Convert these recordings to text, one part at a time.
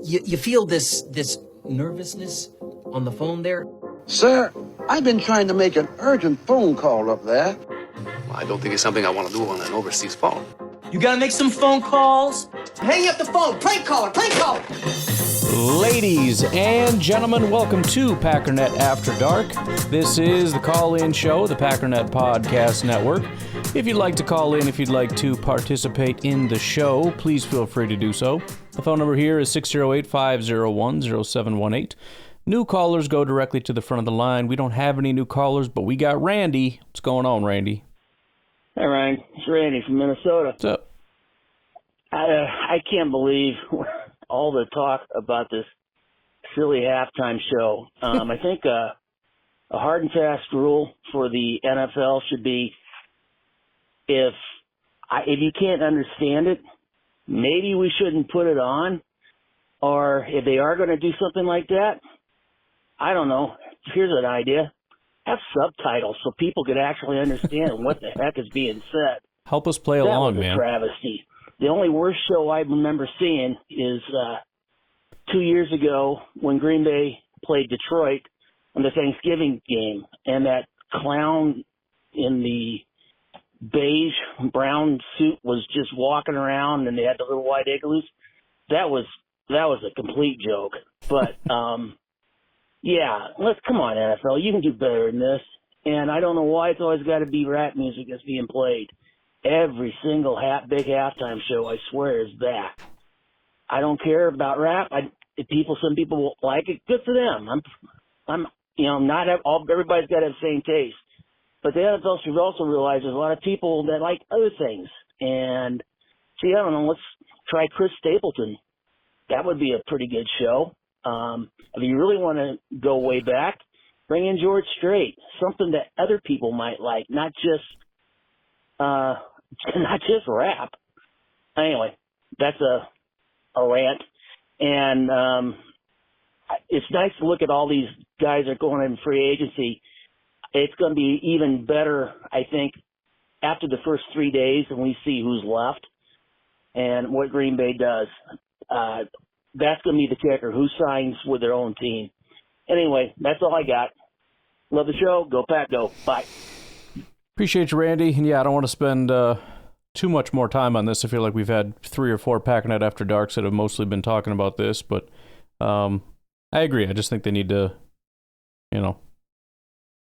You feel this nervousness on the phone there? Sir, I've been trying to make an urgent phone call up there. Well, I don't think it's something I want to do on an overseas phone. You gotta make some phone calls. Hang up the phone. Prank caller. Ladies and gentlemen, welcome to Packernet After Dark. This is the call-in show, the Packernet Podcast Network. If you'd like to call in, if you'd like to participate in the show, please feel free to do so. The phone number here is 608-501-0718. New callers go directly to the front of the line. We don't have any new callers, but we got Randy. What's going on, Randy? Hey, Ryan. It's Randy from Minnesota. What's up? I can't believe all the talk about this silly halftime show. I think a hard and fast rule for the NFL should be if you can't understand it, maybe we shouldn't put it on. Or if they are going to do something like that, I don't know. Here's an idea. Have subtitles so people could actually understand what the heck is being said. Help us play along, man. That was a travesty. The only worst show I remember seeing is 2 years ago when Green Bay played Detroit on the Thanksgiving game, and that clown in the beige brown suit was just walking around, and they had the little white igloos. That was a complete joke. But yeah, come on, NFL. You can do better than this. And I don't know why it's always got to be rap music that's being played. Every single big halftime show, I swear, is that. I don't care about rap. Some people will like it. Good for them. I'm not everybody's got to have the same taste. But the NFL should also realize there's a lot of people that like other things. And I don't know. Let's try Chris Stapleton. That would be a pretty good show. If you really want to go way back, bring in George Strait, something that other people might like, not just rap. Anyway, that's a rant. And it's nice to look at all these guys that are going in free agency. It's going to be even better, I think, after the first 3 days, and we see who's left and what Green Bay does. That's going to be the kicker, who signs with their own team. Anyway, that's all I got. Love the show. Go Pack, go. Bye. Appreciate you, Randy. And yeah, I don't want to spend too much more time on this. I feel like we've had 3 or 4 Packernet After Darks that have mostly been talking about this. But I agree. I just think they need to,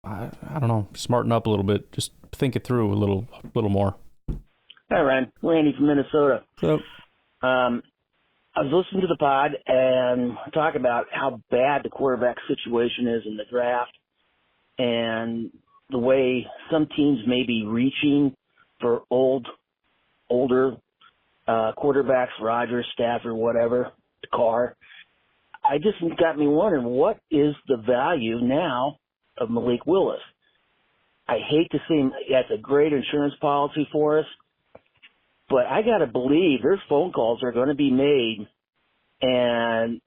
I don't know, smarten up a little bit. Just think it through a little more. Hi, Ryan. Randy from Minnesota. Yep. I was listening to the pod and talk about how bad the quarterback situation is in the draft and the way some teams may be reaching for older quarterbacks, Rodgers, Stafford, whatever, Carr. I just got me wondering, what is the value now of Malik Willis? I hate to see him. That's a great insurance policy for us. But I got to believe there's phone calls that are going to be made, and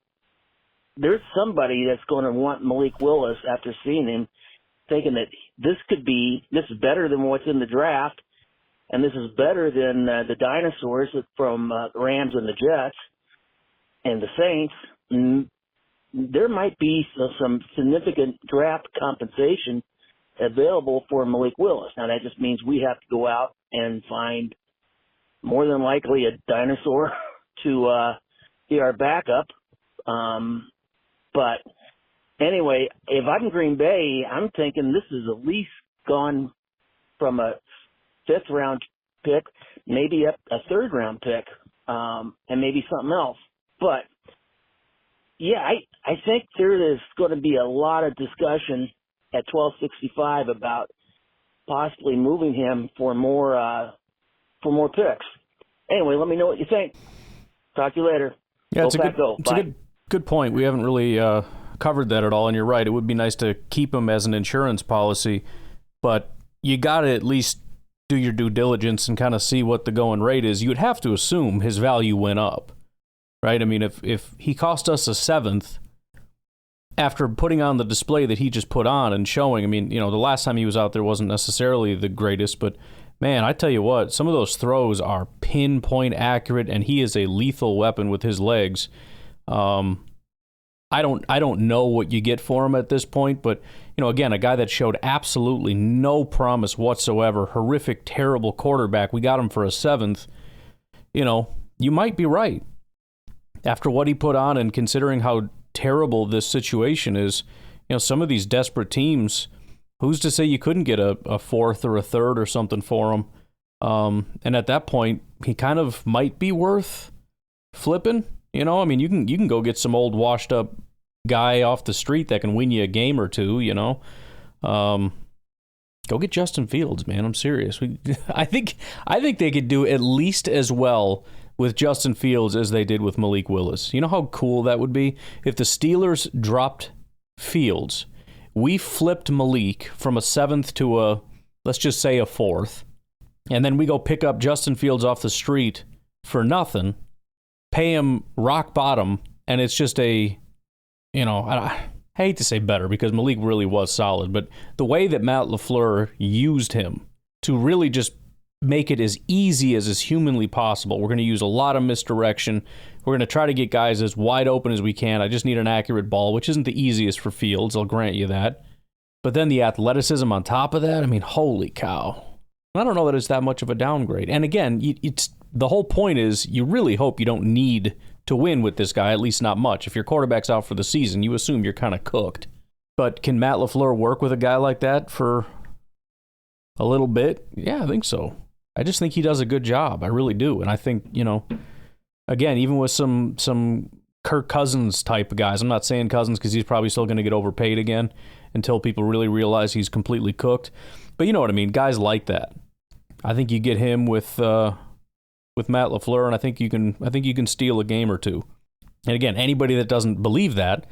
there's somebody that's going to want Malik Willis after seeing him, thinking that this is better than what's in the draft, and this is better than the dinosaurs from the Rams and the Jets and the Saints. There might be some significant draft compensation available for Malik Willis. Now, that just means we have to go out and find more than likely a dinosaur to be our backup. But anyway, if I'm Green Bay, I'm thinking this is at least gone from a 5th round pick, maybe a 3rd round pick, and maybe something else. But yeah, I think there is going to be a lot of discussion at 1265 about possibly moving him for more picks. Anyway, let me know what you think. Talk to you later. Yeah, it's go. a good point. We haven't really covered that at all, and you're right. It would be nice to keep him as an insurance policy, but you got to at least do your due diligence and kind of see what the going rate is. You would have to assume his value went up, right? I mean, if he cost us a 7th after putting on the display that he just put on and showing, I mean, the last time he was out there wasn't necessarily the greatest, but man, I tell you what, some of those throws are pinpoint accurate, and he is a lethal weapon with his legs. I don't know what you get for him at this point, but again, a guy that showed absolutely no promise whatsoever, horrific, terrible quarterback. We got him for a 7th. You might be right. After what he put on and considering how terrible this situation is, some of these desperate teams, who's to say you couldn't get a 4th or a 3rd or something for him? And at that point, he kind of might be worth flipping. You can go get some old washed up guy off the street that can win you a game or two. Go get Justin Fields, man. I'm serious. I think they could do at least as well with Justin Fields as they did with Malik Willis. You know how cool that would be if the Steelers dropped Fields, we flipped Malik from a 7th to let's just say a 4th, and then we go pick up Justin Fields off the street for nothing, pay him rock bottom, and it's just I hate to say better because Malik really was solid, but the way that Matt LaFleur used him to really just make it as easy as is humanly possible. We're going to use a lot of misdirection. We're going to try to get guys as wide open as we can. I just need an accurate ball, which isn't the easiest for Fields, I'll grant you that. But then the athleticism on top of that, holy cow. I don't know that it's that much of a downgrade. And again, the whole point is you really hope you don't need to win with this guy, at least not much. If your quarterback's out for the season, you assume you're kind of cooked. But can Matt LaFleur work with a guy like that for a little bit? Yeah, I think so. I just think he does a good job. I really do. And I think, again, even with some Kirk Cousins type of guys, I'm not saying Cousins because he's probably still going to get overpaid again until people really realize he's completely cooked. But you know what I mean? Guys like that. I think you get him with Matt LaFleur, and I think you can steal a game or two. And again, anybody that doesn't believe that,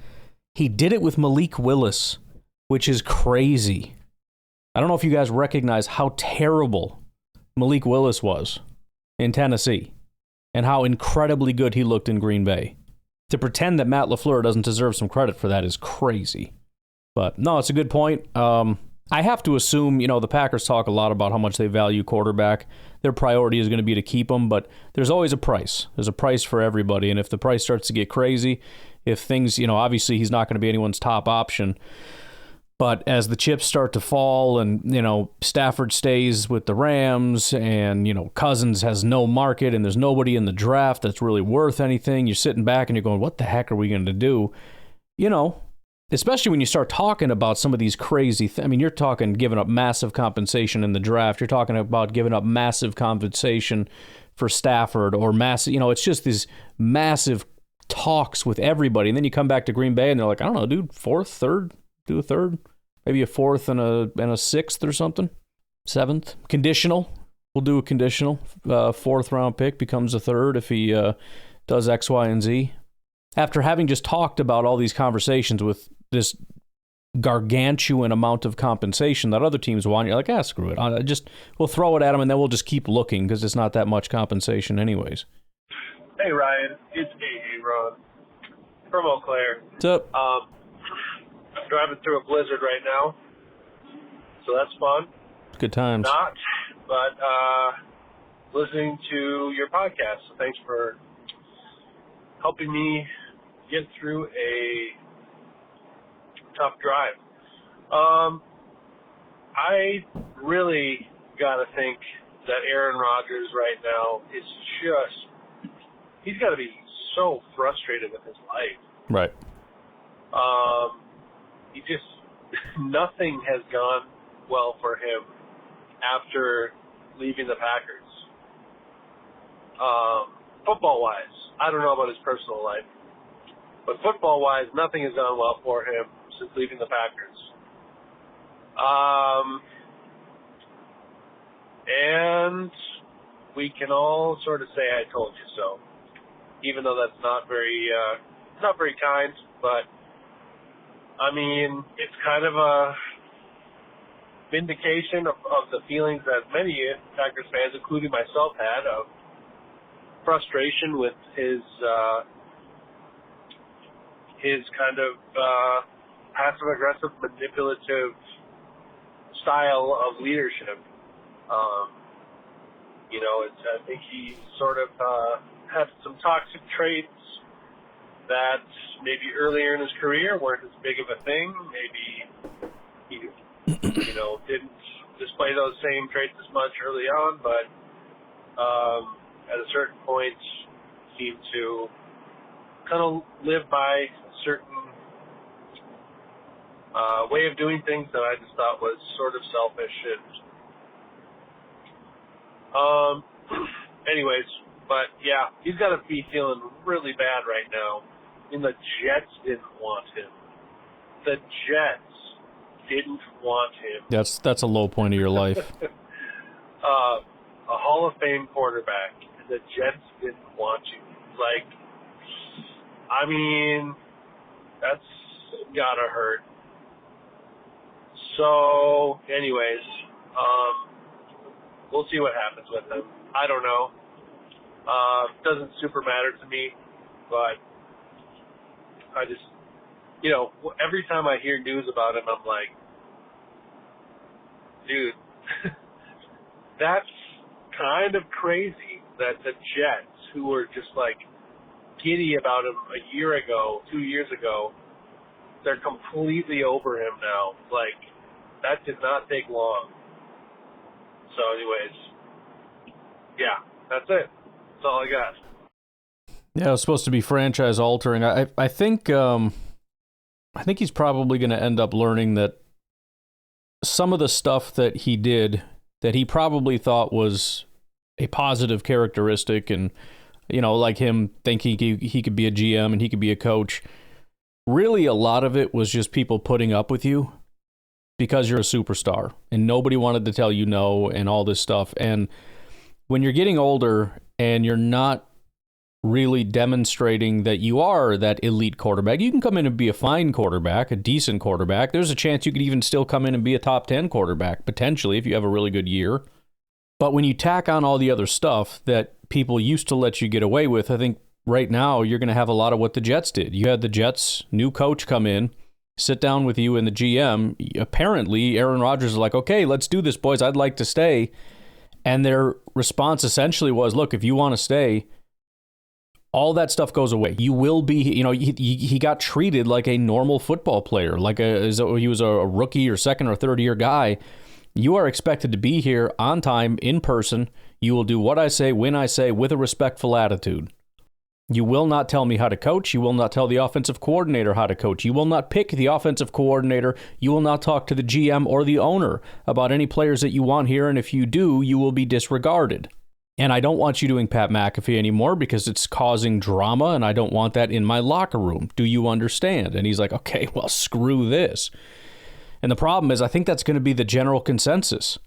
he did it with Malik Willis, which is crazy. I don't know if you guys recognize how terrible Malik Willis was in Tennessee and how incredibly good he looked in Green Bay. To pretend that Matt LaFleur doesn't deserve some credit for that is crazy. But no, it's a good point. I have to assume, the Packers talk a lot about how much they value quarterback. Their priority is going to be to keep them, but there's always a price. There's a price for everybody, and if the price starts to get crazy, if things, obviously he's not going to be anyone's top option, but as the chips start to fall and, Stafford stays with the Rams and, Cousins has no market and there's nobody in the draft that's really worth anything, you're sitting back and you're going, what the heck are we going to do? Especially when you start talking about some of these crazy you're talking giving up massive compensation in the draft. You're talking about giving up massive compensation for Stafford or massive, it's just these massive talks with everybody. And then you come back to Green Bay and they're like, I don't know, dude, 4th, 3rd, do a 3rd, maybe a 4th and a 6th or something. 7th, conditional. We'll do a conditional. 4th round pick becomes a 3rd if he does X, Y, and Z. After having just talked about all these conversations with this gargantuan amount of compensation that other teams want, you're like, screw it. We'll throw it at them and then we'll just keep looking because it's not that much compensation anyways. Hey, Ryan. It's Aaron from Eau Claire. What's up? I'm driving through a blizzard right now, so that's fun. Good times. Not, but listening to your podcast. So thanks for helping me get through a tough drive. I really got to think that Aaron Rodgers right now is he's got to be so frustrated with his life. Right. Nothing has gone well for him after leaving the Packers. Football-wise, I don't know about his personal life, but football-wise, nothing has gone well for him since leaving the Packers. And we can all sort of say, I told you so, even though that's not very kind, but it's kind of a vindication of the feelings that many Packers fans, including myself, had of frustration with his kind of passive-aggressive, manipulative style of leadership. I think he sort of had some toxic traits that maybe earlier in his career weren't as big of a thing. Maybe he, didn't display those same traits as much early on, but at a certain point seemed to kind of live by a certain way of doing things that I just thought was sort of selfish. And anyways, but yeah, he's got to be feeling really bad right now. I mean, the Jets didn't want him. The Jets didn't want him. That's a low point of your life. A Hall of Fame quarterback, and the Jets didn't want you. Like, I mean, that's gotta hurt. So, anyways, we'll see what happens with him. I don't know. Doesn't super matter to me, but I just, every time I hear news about him, I'm like, dude, that's kind of crazy that the Jets, who were just like giddy about him a year ago, 2 years ago, they're completely over him now. Like, that did not take long. So anyways, yeah, that's it. That's all I got. Yeah, it was supposed to be franchise altering. I think he's probably going to end up learning that some of the stuff that he did that he probably thought was a positive characteristic, and like him thinking he could be a GM and he could be a coach, really a lot of it was just people putting up with you because you're a superstar and nobody wanted to tell you no and all this stuff. And when you're getting older and you're not really demonstrating that you are that elite quarterback, you can come in and be a fine quarterback, a decent quarterback. There's a chance you could even still come in and be a top 10 quarterback, potentially, if you have a really good year. But when you tack on all the other stuff that people used to let you get away with, I think right now you're going to have a lot of what the Jets did. You had the Jets' new coach come in, sit down with you and the GM. Apparently, Aaron Rodgers is like, okay, let's do this, boys. I'd like to stay. And their response essentially was, look, if you want to stay, all that stuff goes away. You will be, he got treated like a normal football player, he was a rookie or second or third year guy. You are expected to be here on time, in person. You will do what I say, when I say, with a respectful attitude. You will not tell me how to coach. You will not tell the offensive coordinator how to coach. You will not pick the offensive coordinator. You will not talk to the GM or the owner about any players that you want here, and if you do, you will be disregarded. And I don't want you doing Pat McAfee anymore because it's causing drama, and I don't want that in my locker room. Do you understand? And he's like, okay, well, screw this. And the problem is, I think that's going to be the general consensus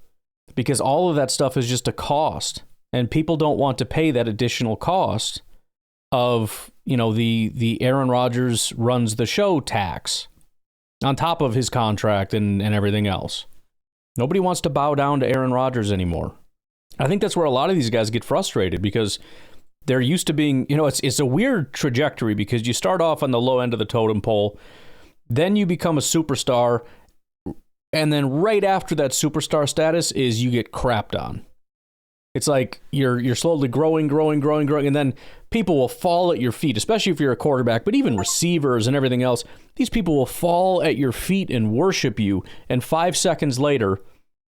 because all of that stuff is just a cost, and people don't want to pay that additional cost of, the Aaron Rodgers runs the show tax on top of his contract and everything else. Nobody wants to bow down to Aaron Rodgers anymore. I think that's where a lot of these guys get frustrated because they're used to being, it's a weird trajectory because you start off on the low end of the totem pole, then you become a superstar, and then right after that superstar status is you get crapped on. It's like you're slowly growing, and then people will fall at your feet, especially if you're a quarterback, but even receivers and everything else. These people will fall at your feet and worship you, and 5 seconds later,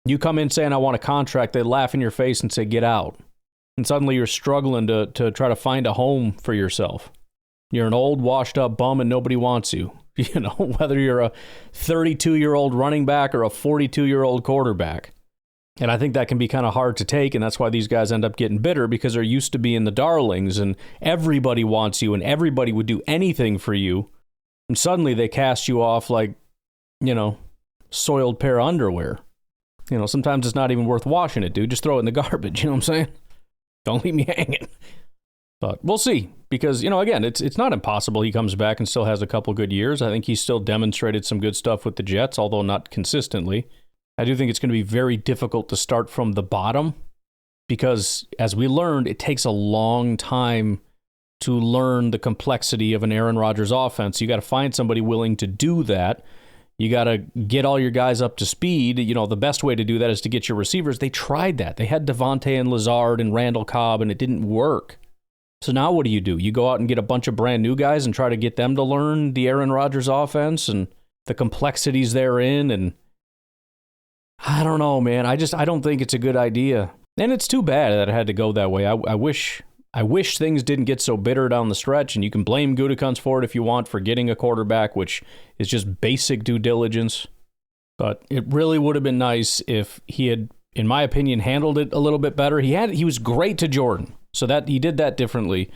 you come in saying, I want a contract, they laugh in your face and say, get out. And suddenly you're struggling to try to find a home for yourself. You're an old, washed-up bum and nobody wants you. Whether you're a 32-year-old running back or a 42-year-old quarterback. And I think that can be kind of hard to take, and that's why these guys end up getting bitter because they're used to being the darlings, and everybody wants you, and everybody would do anything for you. And suddenly they cast you off like, soiled pair of underwear. Sometimes it's not even worth washing it, dude. Just throw it in the garbage, you know what I'm saying? Don't leave me hanging. But we'll see, because, again, it's not impossible he comes back and still has a couple good years. I think he's still demonstrated some good stuff with the Jets, although not consistently. I do think it's going to be very difficult to start from the bottom because, as we learned, it takes a long time to learn the complexity of an Aaron Rodgers offense. You got to find somebody willing to do that. You got to get all your guys up to speed. The best way to do that is to get your receivers. They tried that. They had Devontae and Lazard and Randall Cobb, and it didn't work. So now what do? You go out and get a bunch of brand new guys and try to get them to learn the Aaron Rodgers offense and the complexities therein. And I don't know, man. I don't think it's a good idea. And it's too bad that it had to go that way. I wish things didn't get so bitter down the stretch, and you can blame Gutekunst for it if you want, for getting a quarterback, which is just basic due diligence. But it really would have been nice if he had, in my opinion, handled it a little bit better. He was great to Jordan, so that he did that differently.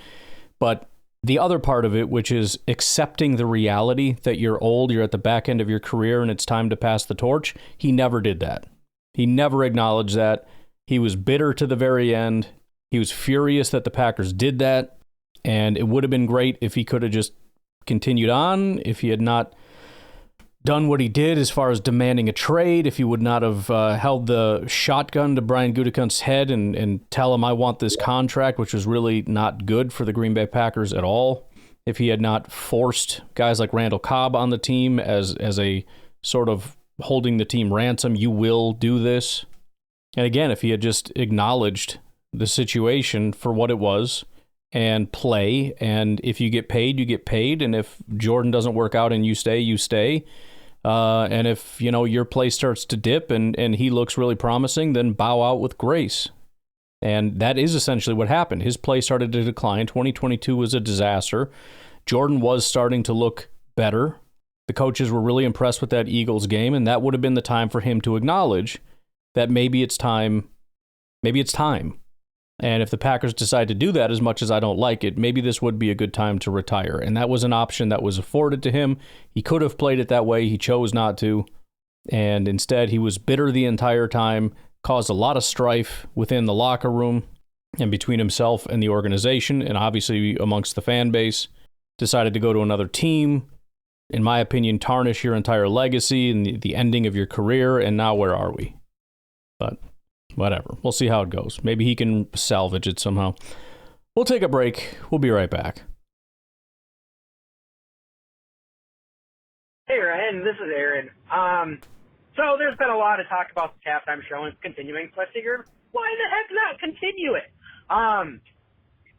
But the other part of it, which is accepting the reality that you're old, you're at the back end of your career, and it's time to pass the torch, he never did that. He never acknowledged that. He was bitter to the very end. He was furious that the Packers did that, and it would have been great if he could have just continued on, if he had not done what he did as far as demanding a trade, if he would not have held the shotgun to Brian Gutekunst's head and tell him, I want this contract, which was really not good for the Green Bay Packers at all. If he had not forced guys like Randall Cobb on the team as a sort of holding the team ransom, you will do this. And again, if he had just acknowledged the situation for what it was and play, and if you get paid, you get paid, and if Jordan doesn't work out and you stay, you stay. And if, your play starts to dip and he looks really promising, then bow out with grace. And that is essentially what happened. His play started to decline. 2022 was a disaster. Jordan was starting to look better. The coaches were really impressed with that Eagles game, and that would have been the time for him to acknowledge that maybe it's time. And if the Packers decide to do that, as much as I don't like it, maybe this would be a good time to retire. And that was an option that was afforded to him. He could have played it that way. He chose not to. And instead, he was bitter the entire time, caused a lot of strife within the locker room and between himself and the organization, and obviously amongst the fan base. Decided to go to another team. In my opinion, tarnish your entire legacy and the ending of your career. And now where are we? But whatever. We'll see how it goes. Maybe he can salvage it somehow. We'll take a break. We'll be right back. Hey, Ryan. This is Aaron. So there's been a lot of talk about the halftime show and it's continuing, so I figured, why the heck not continue it?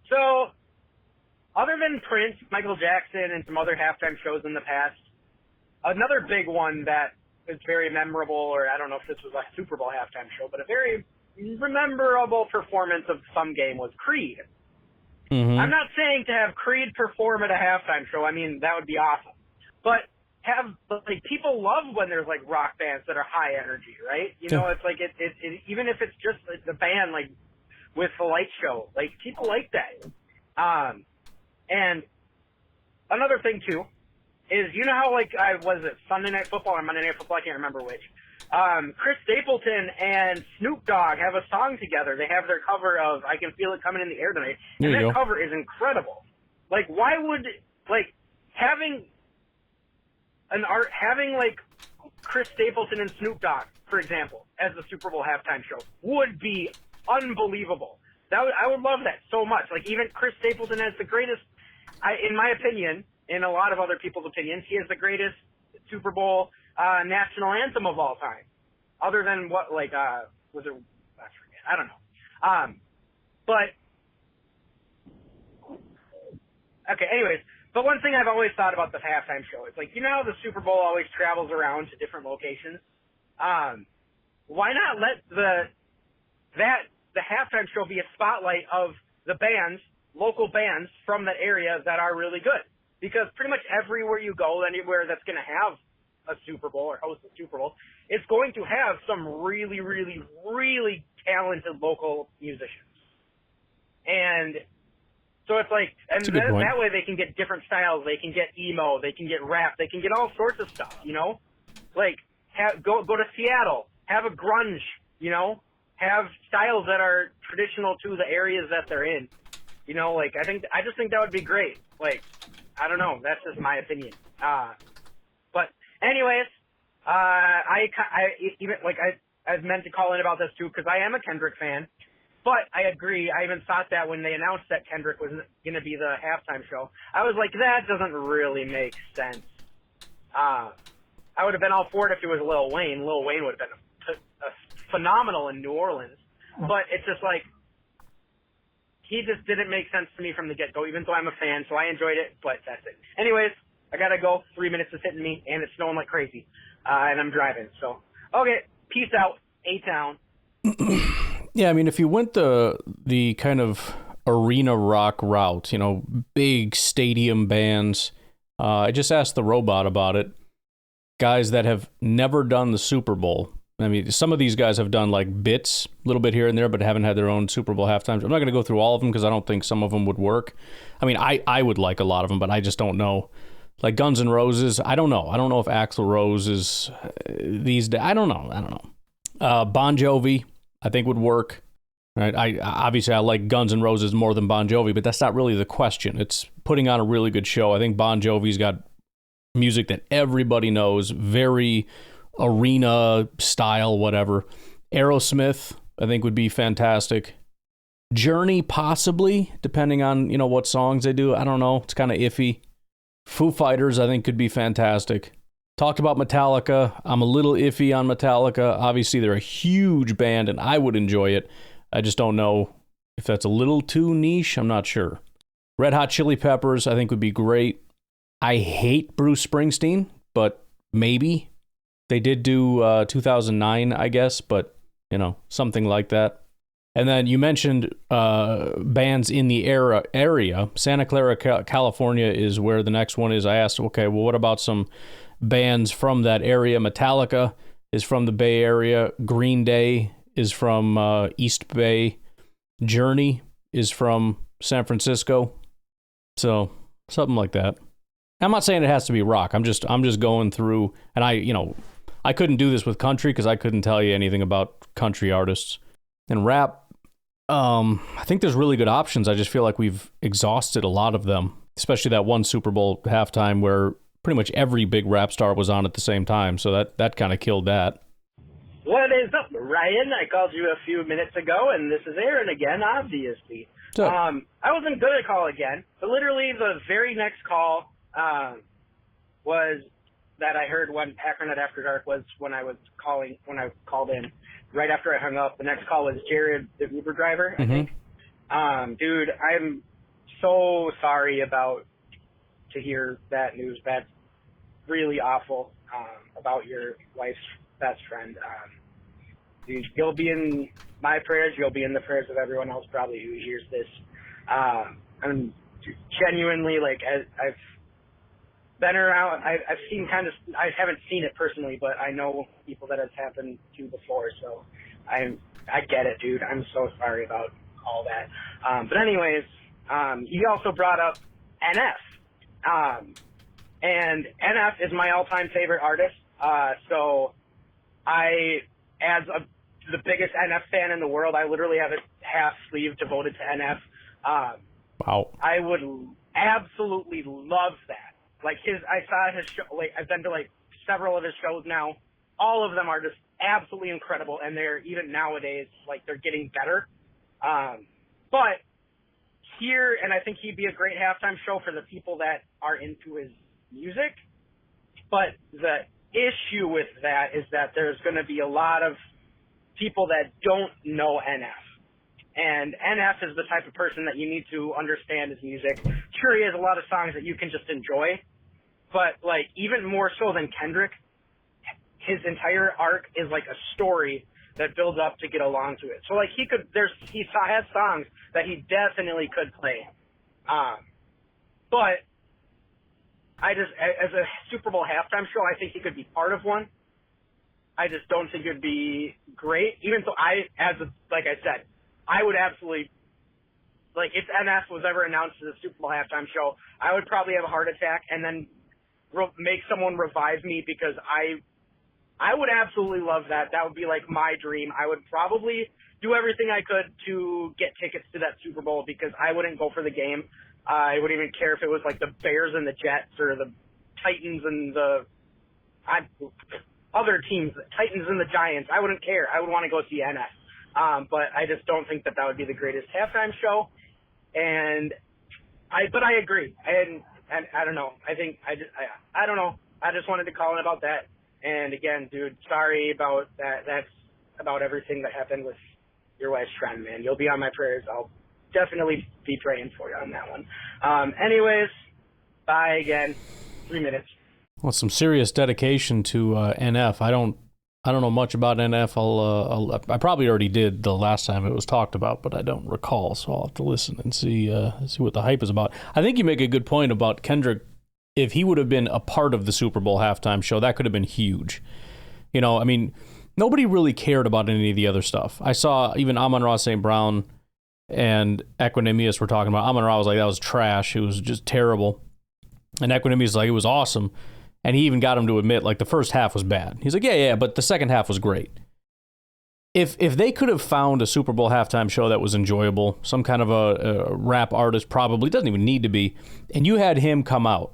So other than Prince, Michael Jackson, and some other halftime shows in the past, another big one that is very memorable, or I don't know if this was a Super Bowl halftime show, but a very memorable performance of some game was Creed. Mm-hmm. I'm not saying to have Creed perform at a halftime show. I mean, that would be awesome. But people love when there's rock bands that are high energy, right? It's even if it's just the band with the light show, people like that. And another thing too is, how was it Sunday Night Football or Monday Night Football? I can't remember which. Chris Stapleton and Snoop Dogg have a song together. They have their cover of "I Can Feel It Coming in the Air Tonight," and that cover is incredible. Why would having Chris Stapleton and Snoop Dogg, for example, as the Super Bowl halftime show would be unbelievable. I would love that so much. Even Chris Stapleton has the greatest, in my opinion, in a lot of other people's opinions, he has the greatest Super Bowl national anthem of all time. Other than was it? I forget. I don't know. But okay. Anyways, but one thing I've always thought about the halftime show is how the Super Bowl always travels around to different locations. Why not let the halftime show be a spotlight of the bands, local bands from that area that are really good? Because pretty much everywhere you go, anywhere that's going to have a Super Bowl or host a Super Bowl, it's going to have some really, really, really talented local musicians. And so it's that way they can get different styles. They can get emo. They can get rap. They can get all sorts of stuff, Go to Seattle. Have a grunge, Have styles that are traditional to the areas that they're in. I just think that would be great. I don't know. That's just my opinion. But anyways, I've meant to call in about this too, because I am a Kendrick fan. But I agree. I even thought that when they announced that Kendrick was going to be the halftime show, I was like, that doesn't really make sense. I would have been all for it if it was Lil Wayne. Lil Wayne would have been a phenomenal in New Orleans. But it's just he just didn't make sense to me from the get-go, even though I'm a fan, so I enjoyed it, but that's it. Anyways, I gotta go. 3 minutes is hitting me, and it's snowing like crazy, and I'm driving. So, okay, peace out, A-Town. Yeah, I mean, if you went the kind of arena rock route, big stadium bands, I just asked the robot about it. Guys that have never done the Super Bowl. I mean, some of these guys have done like bits, a little bit here and there, but haven't had their own Super Bowl halftimes. I'm not going to go through all of them because I don't think some of them would work. I mean, I would like a lot of them, but I just don't know. Like Guns N' Roses, I don't know. I don't know if Axl Rose is these days. I don't know. Bon Jovi, I think would work. Right? I like Guns N' Roses more than Bon Jovi, but that's not really the question. It's putting on a really good show. I think Bon Jovi's got music that everybody knows, very arena style, whatever. Aerosmith, I think would be fantastic. Journey, possibly, depending on what songs they do. I don't know. It's kind of iffy. Foo Fighters, I think, could be fantastic. Talked about Metallica. I'm a little iffy on Metallica. Obviously, they're a huge band, and I would enjoy it. I just don't know if that's a little too niche. I'm not sure. Red Hot Chili Peppers, I think, would be great. I hate Bruce Springsteen, but maybe. They did do 2009, I guess, but, something like that. And then you mentioned bands in the area. Santa Clara, California is where the next one is. I asked, okay, well, what about some bands from that area? Metallica is from the Bay Area. Green Day is from East Bay. Journey is from San Francisco. So something like that. I'm not saying it has to be rock. I'm just going through, and I couldn't do this with country because I couldn't tell you anything about country artists. And rap, I think there's really good options. I just feel like we've exhausted a lot of them, especially that one Super Bowl halftime where pretty much every big rap star was on at the same time. So that kind of killed that. What is up, Ryan? I called you a few minutes ago, and this is Aaron again, obviously. I wasn't going to call again, but literally the very next call was that I heard when Packernet After Dark was when I called in. Right after I hung up, the next call was Jared, the Uber driver, I think. Dude, I'm so sorry to hear that news. That's really awful about your wife's best friend. Dude, you'll be in my prayers. You'll be in the prayers of everyone else probably who hears this. I'm genuinely, I've been around. I've seen I haven't seen it personally, but I know people that it's happened to before. So I get it, dude. I'm so sorry about all that. But anyways, he also brought up NF. And NF is my all-time favorite artist. So as the biggest NF fan in the world, I literally have a half sleeve devoted to NF. Wow. I would absolutely love that. I saw his show, I've been to several of his shows now. All of them are just absolutely incredible, and they're even nowadays, they're getting better. But here, and I think he'd be a great halftime show for the people that are into his music. But the issue with that is that there's going to be a lot of people that don't know NF. And NF is the type of person that you need to understand his music. Sure, he has a lot of songs that you can just enjoy, but even more so than Kendrick, his entire arc is like a story that builds up to get along to it. So he has songs that he definitely could play. But I just, as a Super Bowl halftime show, I think he could be part of one. I just don't think it'd be great. Even so, like I said, I would absolutely, if NF was ever announced as a Super Bowl halftime show, I would probably have a heart attack and then make someone revive me because I would absolutely love that. That would be my dream. I would probably do everything I could to get tickets to that Super Bowl because I wouldn't go for the game. I wouldn't even care if it was the Bears and the Jets or the Titans and the other teams, the Titans and the Giants. I wouldn't care. I would want to go see NF. But I just don't think that would be the greatest halftime show. But I agree. And I don't know. I don't know. I just wanted to call in about that. And again, dude, sorry about that. That's about everything that happened with your wife's friend, man. You'll be on my prayers. I'll definitely be praying for you on that one. Anyways, bye again. 3 minutes. Well, some serious dedication to NF. I don't know much about NF. I probably already did the last time it was talked about, but I don't recall. So I'll have to listen and see what the hype is about. I think you make a good point about Kendrick. If he would have been a part of the Super Bowl halftime show, that could have been huge. You know, I mean, nobody really cared about any of the other stuff. I saw even Amon-Ra St. Brown and Equanimous were talking about. Amon-Ra was like, that was trash. It was just terrible. And Equanimous was like, it was awesome. And he even got him to admit, like, the first half was bad. He's like, yeah, but the second half was great. If they could have found a Super Bowl halftime show that was enjoyable, some kind of a rap artist probably, doesn't even need to be, and you had him come out,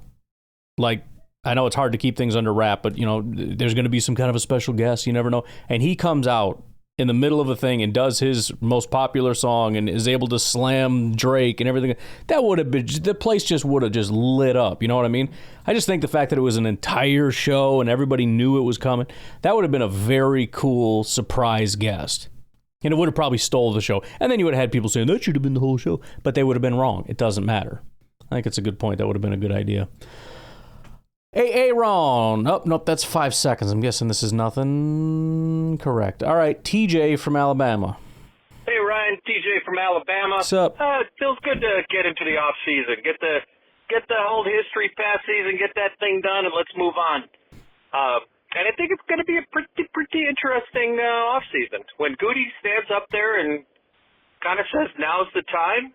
like, I know it's hard to keep things under wrap, but, you know, there's going to be some kind of a special guest, you never know. And he comes out in the middle of a thing and does his most popular song and is able to slam Drake and everything. That would have been, the place just would have just lit up, you know what I mean? I just think the fact that it was an entire show and everybody knew it was coming, that would have been a very cool surprise guest. And it would have probably stole the show. And then you would have had people saying, that should have been the whole show. But they would have been wrong. It doesn't matter. I think it's a good point. That would have been a good idea. Hey, Aaron. Oh, nope, that's 5 seconds. I'm guessing this is nothing correct. All right, TJ from Alabama. Hey, Ryan, TJ from Alabama. What's up? It feels good to get into the off season, get the whole history past season, get that thing done, and let's move on. And I think it's going to be a pretty interesting off season when Goody stands up there and kind of says, "Now's the time."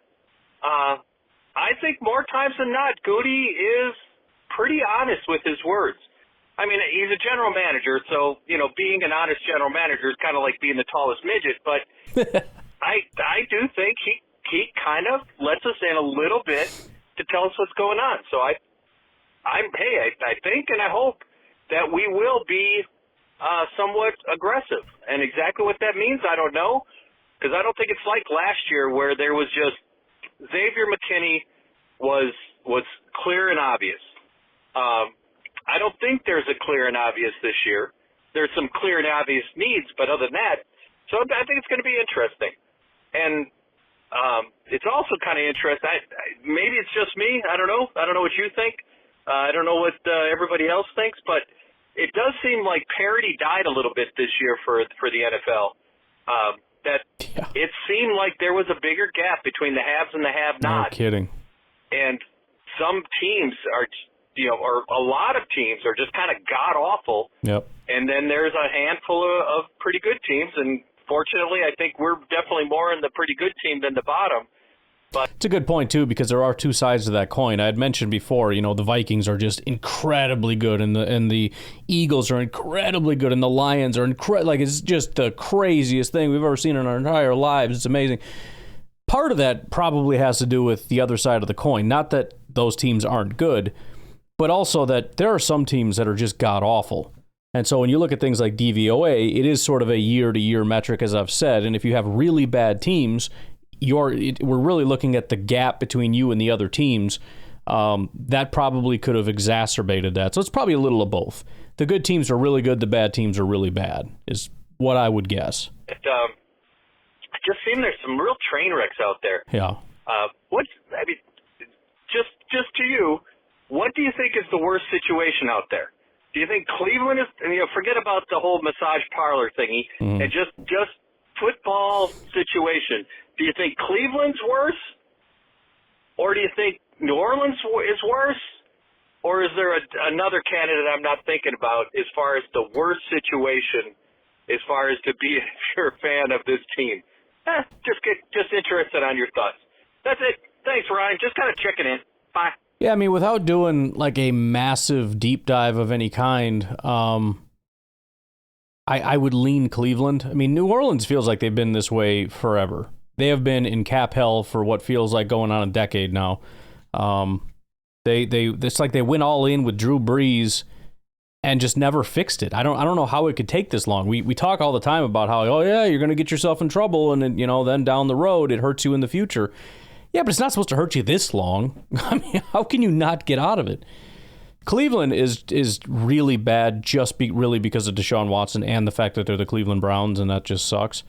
I think more times than not, Goody is pretty honest with his words. I mean, he's a general manager, so, you know, being an honest general manager is kind of like being the tallest midget, but I do think he kind of lets us in a little bit to tell us what's going on. So I think and I hope that we will be somewhat aggressive. And exactly what that means, I don't know, because I don't think it's like last year where there was just Xavier McKinney was clear and obvious. I don't think there's a clear and obvious this year. There's some clear and obvious needs, but other than that, so I think it's going to be interesting. And it's also kind of interesting. Maybe it's just me. I don't know. I don't know what you think. I don't know what everybody else thinks, but it does seem like parity died a little bit this year for the NFL. It seemed like there was a bigger gap between the haves and the have-nots. No kidding. And some teams are, or a lot of teams are just kind of god-awful. Yep. And then there's a handful of pretty good teams, and fortunately, I think we're definitely more in the pretty good team than the bottom. But it's a good point, too, because there are two sides to that coin. I had mentioned before, the Vikings are just incredibly good, and the Eagles are incredibly good, and the Lions are it's just the craziest thing we've ever seen in our entire lives. It's amazing. Part of that probably has to do with the other side of the coin. Not that those teams aren't good, but also that there are some teams that are just god-awful. And so when you look at things like DVOA, it is sort of a year-to-year metric, as I've said. And if you have really bad teams, we're really looking at the gap between you and the other teams. That probably could have exacerbated that. So it's probably a little of both. The good teams are really good. The bad teams are really bad, is what I would guess. It just seems there's some real train wrecks out there. Yeah. Just to you, what do you think is the worst situation out there? Do you think Cleveland is, forget about the whole massage parlor thingy, and just football situation. Do you think Cleveland's worse? Or do you think New Orleans is worse? Or is there another candidate I'm not thinking about as far as the worst situation, as far as to be if you're a fan of this team? Just interested on your thoughts. That's it. Thanks, Ryan. Just kind of checking in. Bye. Yeah, I mean, without doing like a massive deep dive of any kind, I would lean Cleveland. I mean, New Orleans feels like they've been this way forever. They have been in cap hell for what feels like going on a decade now. It's like they went all in with Drew Brees and just never fixed it. I don't know how it could take this long. We talk all the time about how, oh yeah, you're going to get yourself in trouble, and then, then down the road it hurts you in the future. Yeah, but it's not supposed to hurt you this long. I mean, how can you not get out of it? Cleveland is really bad really because of Deshaun Watson and the fact that they're the Cleveland Browns, and that just sucks.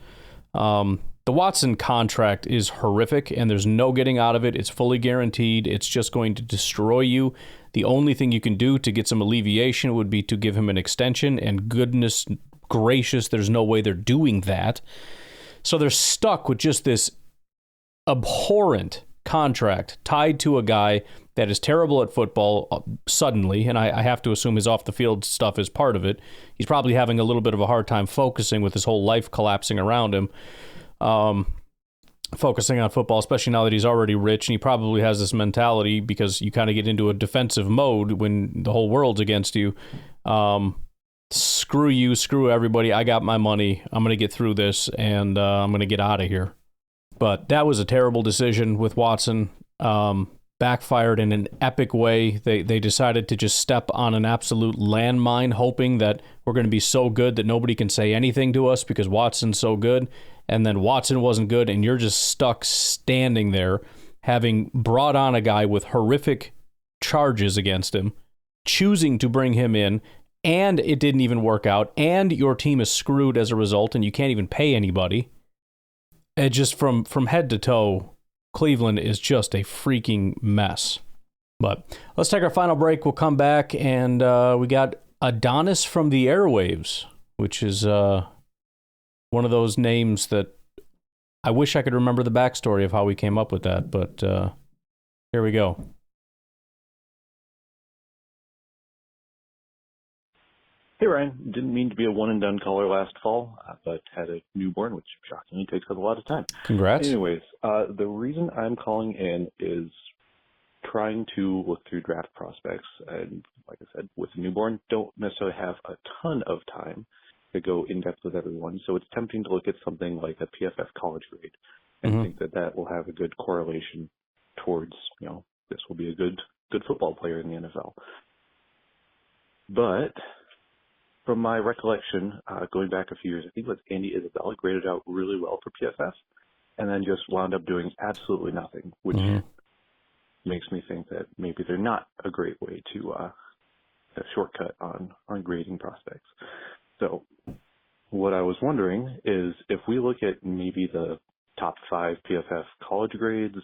The Watson contract is horrific, and there's no getting out of it. It's fully guaranteed. It's just going to destroy you. The only thing you can do to get some alleviation would be to give him an extension, and goodness gracious, there's no way they're doing that. So they're stuck with just this abhorrent contract tied to a guy that is terrible at football suddenly, and I have to assume his off-the-field stuff is part of it. He's probably having a little bit of a hard time focusing with his whole life collapsing around him. Focusing on football, especially now that he's already rich, and he probably has this mentality because you kind of get into a defensive mode when the whole world's against you. Screw you, screw everybody. I got my money. I'm going to get through this, and I'm going to get out of here. But that was a terrible decision with Watson. Backfired in an epic way. They decided to just step on an absolute landmine, hoping that we're going to be so good that nobody can say anything to us because Watson's so good. And then Watson wasn't good, and you're just stuck standing there, having brought on a guy with horrific charges against him, choosing to bring him in, and it didn't even work out, and your team is screwed as a result, and you can't even pay anybody. It just from head to toe, Cleveland is just a freaking mess. But let's take our final break. We'll come back, and we got Adonis from the airwaves, which is one of those names that I wish I could remember the backstory of how we came up with that, but here we go. Hey, Ryan. Didn't mean to be a one-and-done caller last fall, but had a newborn, which shockingly takes up a lot of time. Congrats. Anyways, the reason I'm calling in is trying to look through draft prospects. And like I said, with a newborn, don't necessarily have a ton of time to go in-depth with everyone. So it's tempting to look at something like a PFF college grade and think that that will have a good correlation towards, this will be a good football player in the NFL. But from my recollection, going back a few years, I think it was Andy Isabella graded out really well for PFF and then just wound up doing absolutely nothing, which makes me think that maybe they're not a great way to a shortcut on grading prospects. So what I was wondering is if we look at maybe the top 5 PFF college grades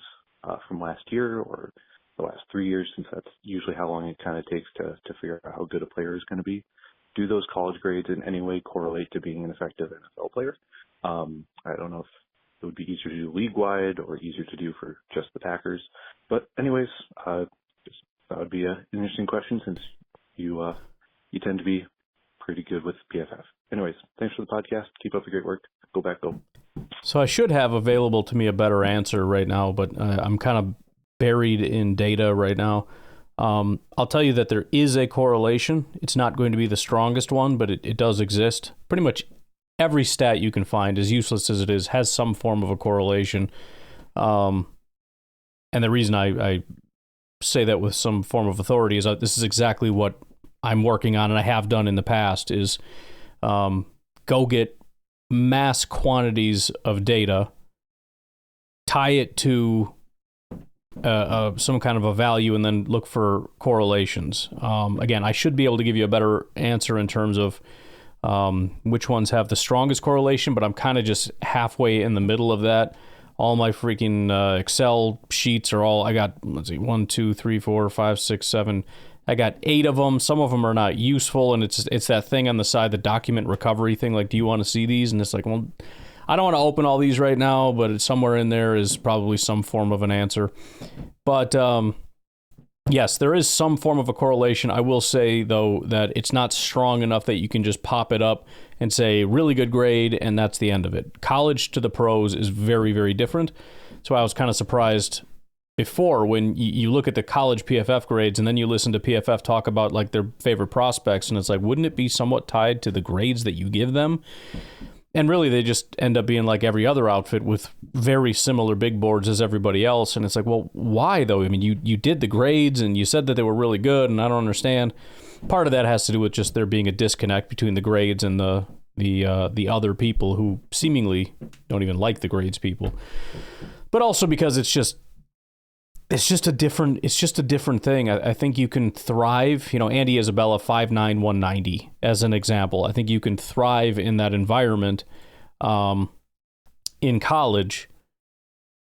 from last year or the last 3 years, since that's usually how long it kind of takes to figure out how good a player is going to be, do those college grades in any way correlate to being an effective NFL player? I don't know if it would be easier to do league-wide or easier to do for just the Packers. But anyways, just that would be an interesting question since you tend to be pretty good with PFF. Anyways, thanks for the podcast. Keep up the great work. Go back, go. So I should have available to me a better answer right now, but I'm kind of buried in data right now. I'll tell you that there is a correlation. It's not going to be the strongest one, but it does exist. Pretty much every stat you can find, as useless as it is, has some form of a correlation. And the reason I say that with some form of authority is that this is exactly what I'm working on and I have done in the past is go get mass quantities of data, tie it to some kind of a value, and then look for correlations. Again, I should be able to give you a better answer in terms of which ones have the strongest correlation, but I'm kind of just halfway in the middle of that. All my freaking Excel sheets are all, I got, 1, 2, 3, 4, 5, 6, 7. I got 8 of them. Some of them are not useful, and it's that thing on the side, the document recovery thing, like, do you want to see these? And it's like, well, I don't want to open all these right now, but somewhere in there is probably some form of an answer. But yes, there is some form of a correlation. I will say, though, that it's not strong enough that you can just pop it up and say, really good grade, and that's the end of it. College to the pros is very, very different. So I was kind of surprised before when you look at the college PFF grades and then you listen to PFF talk about like their favorite prospects, and it's like, wouldn't it be somewhat tied to the grades that you give them? And really, they just end up being like every other outfit with very similar big boards as everybody else. And it's like, well, why though? I mean, you did the grades and you said that they were really good, and I don't understand. Part of that has to do with just there being a disconnect between the grades and the other people who seemingly don't even like the grades people. But also because it's just a different thing. I think you can thrive, Andy Isabella, 5'9", 190 as an example. I think you can thrive in that environment. in college,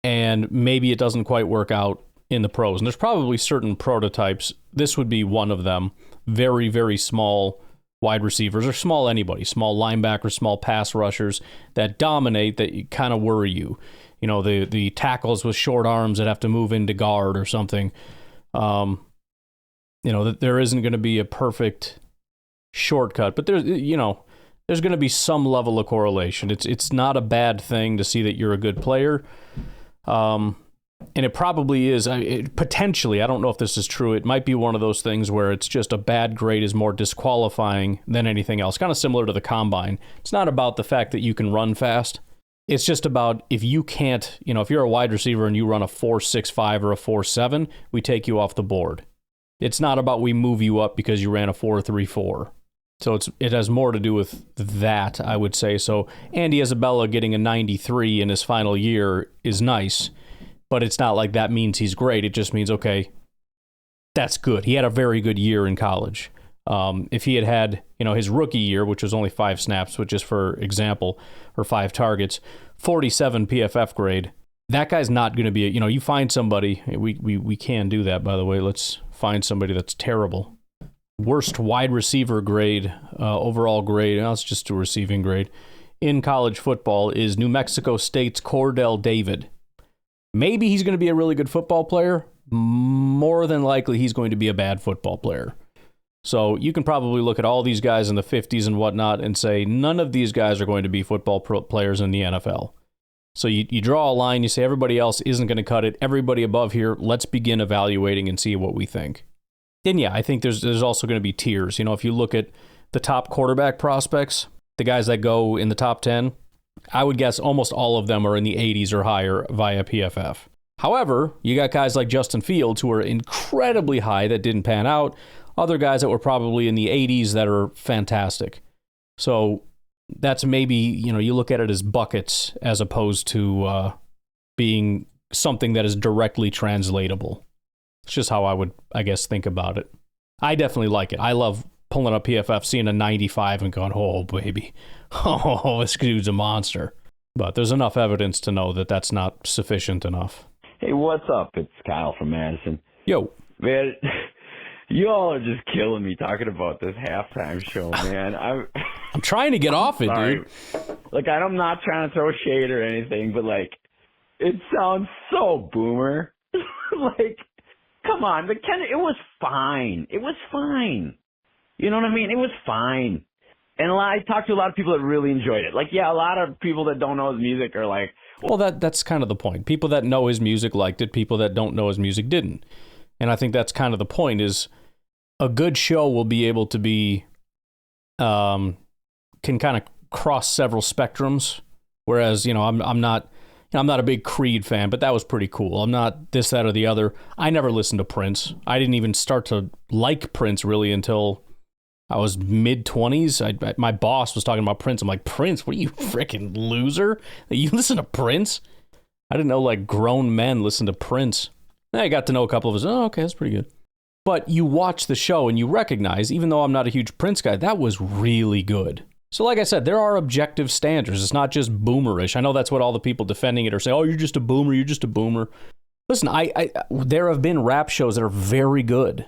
and maybe it doesn't quite work out in the pros. And there's probably certain prototypes. This would be one of them. Very, very small wide receivers, or small anybody, small linebackers, small pass rushers that dominate, that kind of worry you. You know, the tackles with short arms that have to move into guard or something. You know, that there isn't going to be a perfect shortcut, but there's going to be some level of correlation. It's not a bad thing to see that you're a good player. And it probably is, potentially, I don't know if this is true, it might be one of those things where it's just a bad grade is more disqualifying than anything else, kind of similar to the combine. It's not about the fact that you can run fast. It's just about if you can't, if you're a wide receiver and you run a 4.65 or a 4.7, we take you off the board. It's not about we move you up because you ran a 4.34. So it has more to do with that, I would say. So Andy Isabella getting a 93 in his final year is nice, but it's not like that means he's great. It just means, okay, that's good. He had a very good year in college. If he had his rookie year, which was only 5 snaps, but just for example, or 5 targets, 47 PFF grade, that guy's not going to be, you find somebody, we can do that, by the way. Let's find somebody that's terrible. Worst wide receiver grade, overall grade, now it's just a receiving grade, in college football is New Mexico State's Cordell David. Maybe he's going to be a really good football player. More than likely, he's going to be a bad football player. So you can probably look at all these guys in the 50s and whatnot and say none of these guys are going to be football players in the NFL. So you draw a line, you say everybody else isn't going to cut it. Everybody above here, let's begin evaluating and see what we think. And yeah, I think there's also going to be tiers. If you look at the top quarterback prospects, the guys that go in the top 10, I would guess almost all of them are in the 80s or higher via PFF. However, you got guys like Justin Fields who are incredibly high that didn't pan out. Other guys that were probably in the 80s that are fantastic. So that's maybe, you look at it as buckets as opposed to being something that is directly translatable. It's just how I would, I guess, think about it. I definitely like it. I love pulling up PFF, seeing a 95 and going, oh, baby. Oh, this dude's a monster. But there's enough evidence to know that that's not sufficient enough. Hey, what's up? It's Kyle from Madison. Yo. Man, you all are just killing me talking about this halftime show, man. I'm trying to get off it, dude. Like, I'm not trying to throw shade or anything, but, like, it sounds so boomer. Like, come on. But it was fine. It was fine. You know what I mean? It was fine. And I talked to a lot of people that really enjoyed it. Like, yeah, a lot of people that don't know his music are like... Well, that's kind of the point. People that know his music liked it. People that don't know his music didn't. And I think that's kind of the point, is a good show will be able to be... can kind of cross several spectrums. Whereas, I'm not a big Creed fan, but that was pretty cool. I'm not this, that, or the other. I never listened to Prince. I didn't even start to like Prince really until... I was mid-20s. My boss was talking about Prince. I'm like, Prince? What are you, freaking loser? You listen to Prince? I didn't know, like, grown men listen to Prince. And I got to know a couple of us. Oh, okay, that's pretty good. But you watch the show and you recognize, even though I'm not a huge Prince guy, that was really good. So like I said, there are objective standards. It's not just boomerish. I know that's what all the people defending it are saying. Oh, you're just a boomer. You're just a boomer. Listen, there have been rap shows that are very good.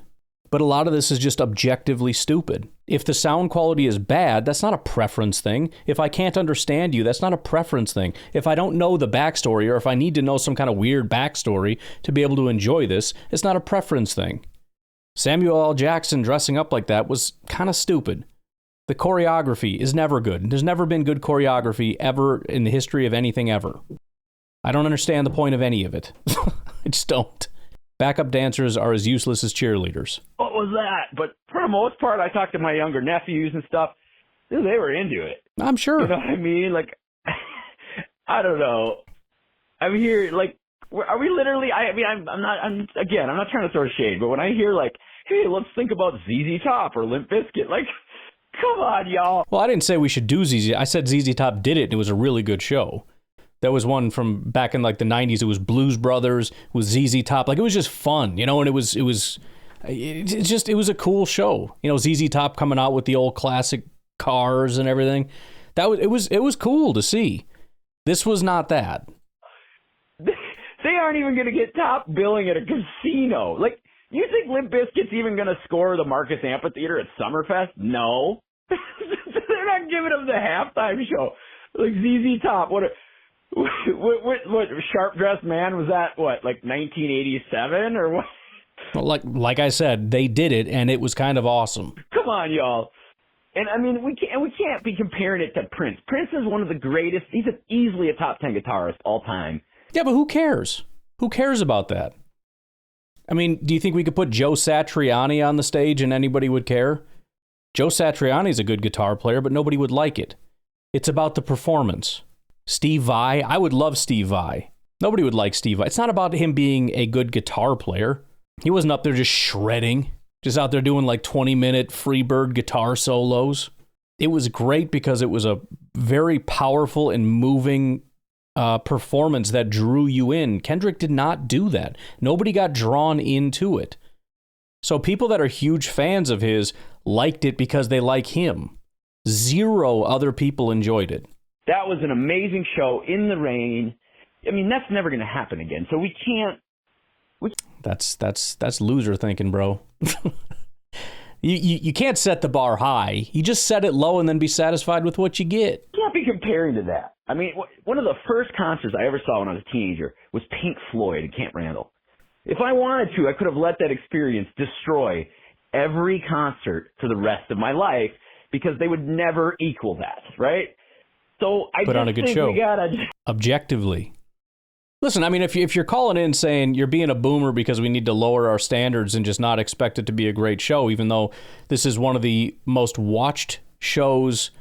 But a lot of this is just objectively stupid. If the sound quality is bad, that's not a preference thing. If I can't understand you, that's not a preference thing. If I don't know the backstory, or if I need to know some kind of weird backstory to be able to enjoy this, it's not a preference thing. Samuel L. Jackson dressing up like that was kind of stupid. The choreography is never good. There's never been good choreography ever in the history of anything ever. I don't understand the point of any of it. I just don't. Backup dancers are as useless as cheerleaders. What was that? But for the most part, I talked to my younger nephews and stuff. They were into it. I'm sure. You know what I mean? Like, I don't know. I'm here, like, are we literally, I'm not trying to throw shade, but when I hear, like, hey, let's think about ZZ Top or Limp Bizkit, like, come on, y'all. Well, I didn't say we should do ZZ. I said ZZ Top did it, and it was a really good show. There was one from back in like the 90s. It was Blues Brothers with ZZ Top. Like, it was just fun, and it was a cool show. ZZ Top coming out with the old classic cars and everything. It was cool to see. This was not that. They aren't even going to get top billing at a casino. Like, you think Limp Bizkit's even going to score the Marcus Amphitheater at Summerfest? No. They're not giving them the halftime show. Like ZZ Top, what Sharp Dressed Man was that? What, like 1987 or what? Well, like I said, they did it, and it was kind of awesome. Come on, y'all. And I mean, we can't be comparing it to Prince. Prince is one of the greatest. He's easily a top 10 guitarist all time. Yeah, but who cares? Who cares about that? I mean, do you think we could put Joe Satriani on the stage and anybody would care? Joe Satriani's a good guitar player, but nobody would like it. It's about the performance. Steve Vai, I would love Steve Vai. Nobody would like Steve Vai. It's not about him being a good guitar player. He wasn't up there just shredding, just out there doing like 20-minute Freebird guitar solos. It was great because it was a very powerful and moving performance that drew you in. Kendrick did not do that. Nobody got drawn into it. So people that are huge fans of his liked it because they like him. Zero other people enjoyed it. That was an amazing show in the rain. I mean, that's never going to happen again. So we can't. That's loser thinking, bro. You can't set the bar high. You just set it low and then be satisfied with what you get. You can't be comparing to that. I mean, one of the first concerts I ever saw when I was a teenager was Pink Floyd at Camp Randall. If I wanted to, I could have let that experience destroy every concert for the rest of my life because they would never equal that, right? So I put on a good show. We gotta objectively. Listen, I mean, if you're calling in saying you're being a boomer because we need to lower our standards and just not expect it to be a great show, even though this is one of the most watched shows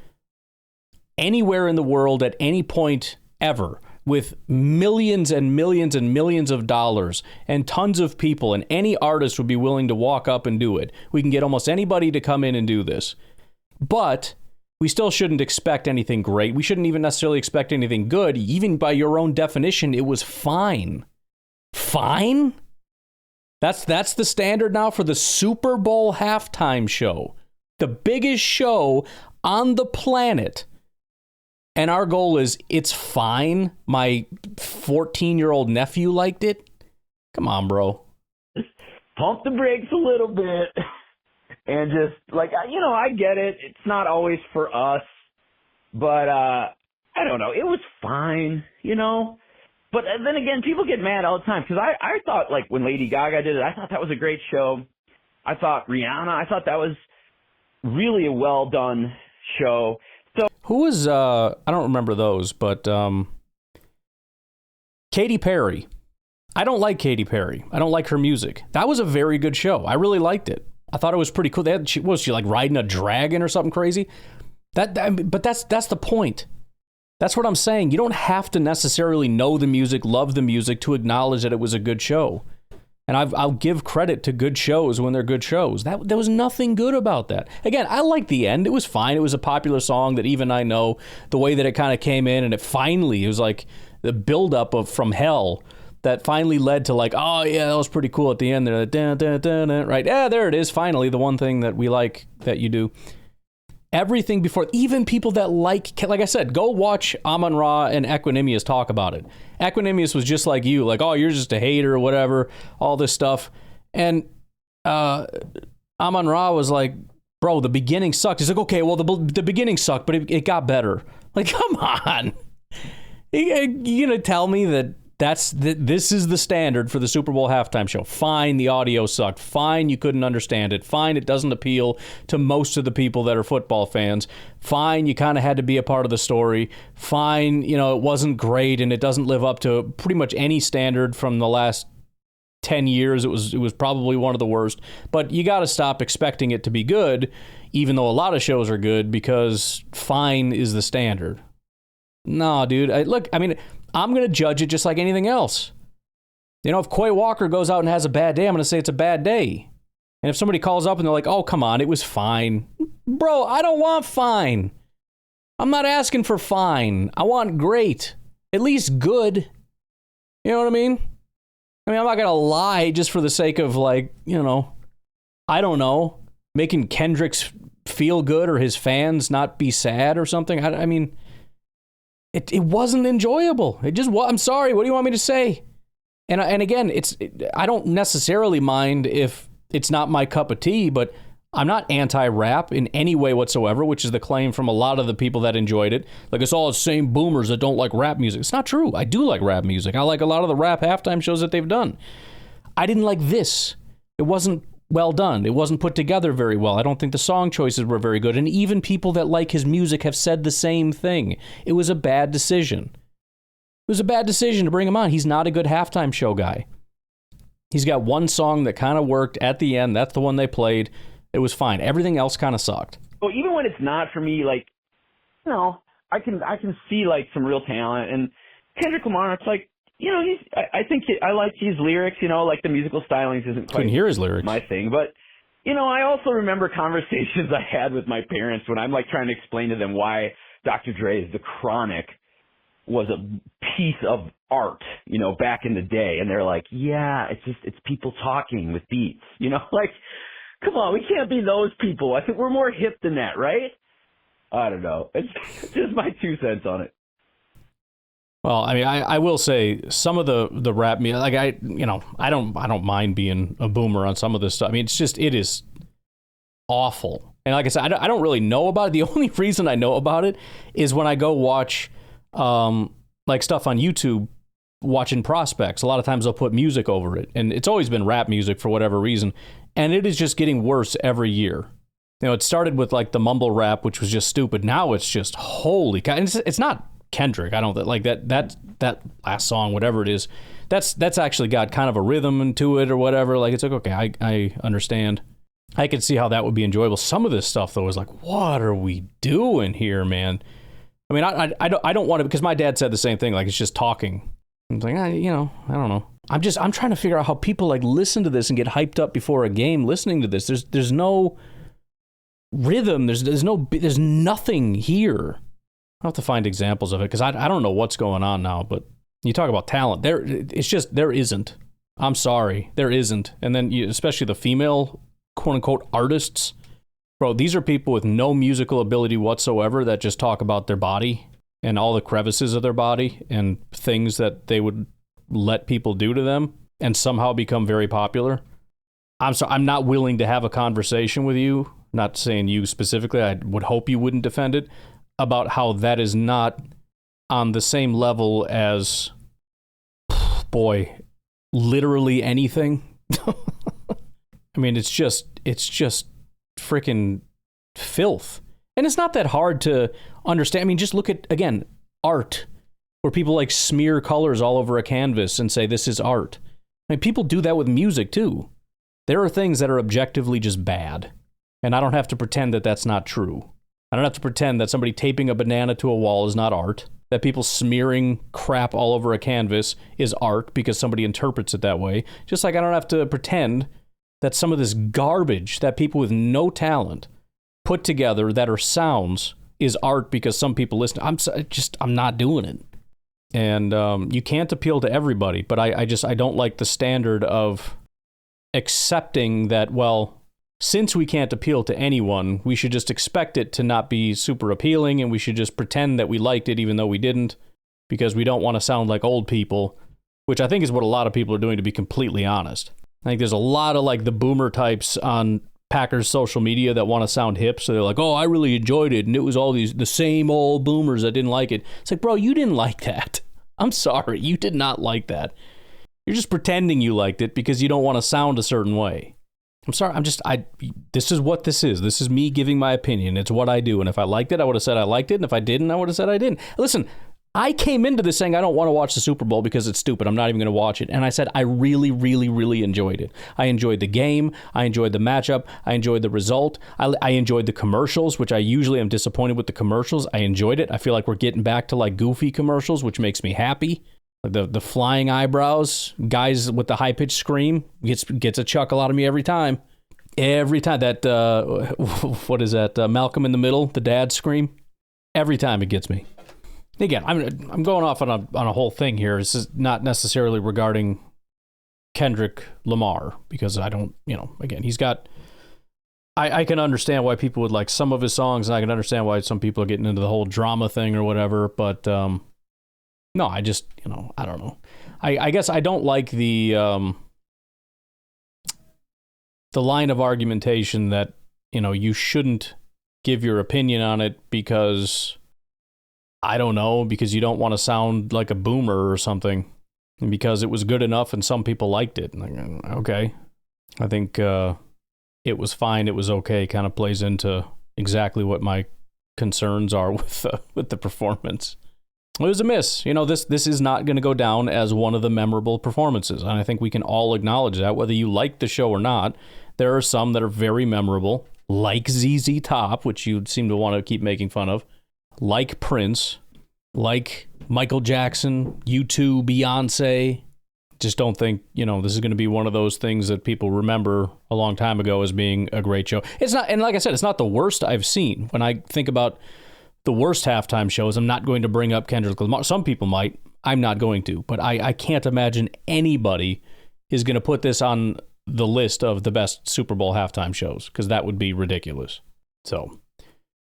anywhere in the world at any point ever, with millions and millions and millions of dollars and tons of people, and any artist would be willing to walk up and do it. We can get almost anybody to come in and do this. But we still shouldn't expect anything great. We shouldn't even necessarily expect anything good. Even by your own definition, it was fine. Fine? That's the standard now for the Super Bowl halftime show. The biggest show on the planet. And our goal is, it's fine. My 14-year-old nephew liked it. Come on, bro. Pump the brakes a little bit. And just, like, I get it. It's not always for us. But, I don't know. It was fine, But then again, people get mad all the time. Because I thought, like, when Lady Gaga did it, I thought that was a great show. I thought Rihanna, I thought that was really a well-done show. So who was, I don't remember those, but Katy Perry. I don't like Katy Perry. I don't like her music. That was a very good show. I really liked it. I thought it was pretty cool. Was she like riding a dragon or something crazy? But that's the point. That's what I'm saying. You don't have to necessarily know the music, love the music to acknowledge that it was a good show. And I'll give credit to good shows when they're good shows. There was nothing good about that. Again, I liked the end. It was fine. It was a popular song that even I know. The way that it kind of came in, and it was like the buildup of From Hell that finally led to like, oh yeah, that was pretty cool at the end there. Dun, dun, dun, dun, right? Yeah, there it is. Finally, the one thing that we like that you do. Everything before, even people that like I said, go watch Amon-Ra and Equanimous talk about it. Equanimous was just like you, like, oh, you're just a hater or whatever, all this stuff. And Amon-Ra was like, bro, the beginning sucked. He's like, okay, well, the beginning sucked, but it got better. Like, come on. You gonna tell me that this is the standard for the Super Bowl halftime show? Fine, the audio sucked. Fine, you couldn't understand it. Fine, it doesn't appeal to most of the people that are football fans. Fine, you kind of had to be a part of the story. Fine, it wasn't great and it doesn't live up to pretty much any standard from the last 10 years. It was probably one of the worst. But you got to stop expecting it to be good, even though a lot of shows are good, because fine is the standard. No, dude. I'm going to judge it just like anything else. If Quay Walker goes out and has a bad day, I'm going to say it's a bad day. And if somebody calls up and they're like, oh, come on, it was fine. Bro, I don't want fine. I'm not asking for fine. I want great. At least good. You know what I mean? I'm not going to lie just for the sake of, like, I don't know, making Kendrick feel good or his fans not be sad or something. I mean, It wasn't enjoyable. It just was. I'm sorry. What do you want me to say? And again, I don't necessarily mind if it's not my cup of tea, but I'm not anti-rap in any way whatsoever, which is the claim from a lot of the people that enjoyed it. Like, it's all the same boomers that don't like rap music. It's not true. I do like rap music. I like a lot of the rap halftime shows that they've done. I didn't like this. It wasn't well done. It wasn't put together very well. I don't think the song choices were very good. And even people that like his music have said the same thing. It was a bad decision. It was a bad decision to bring him on. He's not a good halftime show guy. He's got one song that kind of worked at the end. That's the one they played. It was fine. Everything else kind of sucked. Well, even when it's not for me, like, you know, I can see like some real talent. And Kendrick Lamar, it's like, you know, I like his lyrics. You know, like the musical stylings isn't quite couldn't hear his lyrics. My thing, but you know, I also remember conversations I had with my parents when I'm like trying to explain to them why Dr. Dre's The Chronic was a piece of art, you know, back in the day. And they're like, yeah, it's people talking with beats, you know, like, come on, we can't be those people. I think we're more hip than that, right? I don't know. It's just my 2 cents on it. Well, I mean, I will say some of the rap music, like I don't mind being a boomer on some of this stuff. I mean, it is awful. And like I said, I don't really know about it. The only reason I know about it is when I go watch like stuff on YouTube, watching prospects. A lot of times they'll put music over it, and it's always been rap music for whatever reason, and it is just getting worse every year. You know, it started with like the mumble rap, which was just stupid. Now it's just holy cow. And it's not Kendrick. I don't like that last song, whatever it is. That's actually got kind of a rhythm into it or whatever. Like, it's like, okay, I understand. I can see how that would be enjoyable. Some of this stuff though is like, what are we doing here, man? I mean, I don't want to, because my dad said the same thing. Like, it's just talking. I'm like, you know, I don't know. I'm trying to figure out how people like listen to this and get hyped up before a game listening to this. There's no rhythm. There's nothing here. I'll have to find examples of it because I don't know what's going on now. But you talk about talent. There isn't. I'm sorry, there isn't. And then especially the female quote unquote artists. Bro, these are people with no musical ability whatsoever that just talk about their body and all the crevices of their body and things that they would let people do to them and somehow become very popular. I'm not willing to have a conversation with you, not saying you specifically, I would hope you wouldn't defend it, about how that is not on the same level as, boy, literally anything. I mean, it's just freaking filth. And it's not that hard to understand. I mean, just look at, again, art, where people like smear colors all over a canvas and say this is art. I mean, people do that with music too. There are things that are objectively just bad. And I don't have to pretend that that's not true. I don't have to pretend that somebody taping a banana to a wall is not art. That people smearing crap all over a canvas is art because somebody interprets it that way. Just like I don't have to pretend that some of this garbage that people with no talent put together that are sounds is art because some people listen. I'm not doing it. And you can't appeal to everybody, but I don't like the standard of accepting that, well, since we can't appeal to anyone, we should just expect it to not be super appealing, and we should just pretend that we liked it even though we didn't, because we don't want to sound like old people, which I think is what a lot of people are doing, to be completely honest. I think there's a lot of like the boomer types on Packers social media that want to sound hip, so they're like, oh, I really enjoyed it, and it was all the same old boomers that didn't like it. It's like, bro, you didn't like that. I'm sorry, you did not like that. You're just pretending you liked it because you don't want to sound a certain way. I'm sorry, this is what this is. This is me giving my opinion. It's what I do. And if I liked it, I would have said I liked it. And if I didn't, I would have said I didn't. Listen, I came into this saying I don't want to watch the Super Bowl because it's stupid. I'm not even going to watch it. And I said I really, really, really enjoyed it. I enjoyed the game. I enjoyed the matchup. I enjoyed the result. I enjoyed the commercials, which I usually am disappointed with the commercials. I enjoyed it. I feel like we're getting back to like goofy commercials, which makes me happy. The flying eyebrows, guys with the high-pitched scream gets a chuckle out of me every time. Every time that, what is that, Malcolm in the Middle, the dad scream? Every time it gets me. Again, I'm going off on a whole thing here. This is not necessarily regarding Kendrick Lamar, because I don't, again, he's got I can understand why people would like some of his songs, and I can understand why some people are getting into the whole drama thing or whatever. But no, I just, I don't know. I guess I don't like the line of argumentation that, you shouldn't give your opinion on it because, I don't know, because you don't want to sound like a boomer or something, and because it was good enough and some people liked it. Okay. I think it was fine, it was okay, kind of plays into exactly what my concerns are with the performance. It was a miss. This is not going to go down as one of the memorable performances, and I think we can all acknowledge that, whether you like the show or not. There are some that are very memorable, like ZZ Top, which you seem to want to keep making fun of, like Prince, like Michael Jackson, U2, Beyonce. Just don't think, this is going to be one of those things that people remember a long time ago as being a great show. It's not, and like I said, it's not the worst I've seen. When I think about the worst halftime shows, I'm not going to bring up Kendrick Lamar. Some people might. I'm not going to. But I can't imagine anybody is going to put this on the list of the best Super Bowl halftime shows, because that would be ridiculous. So,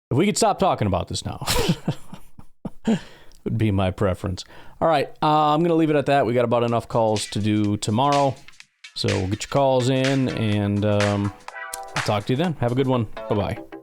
if we could stop talking about this now, would be my preference. All right, I'm going to leave it at that. We got about enough calls to do tomorrow. So, get your calls in, and I'll talk to you then. Have a good one. Bye-bye.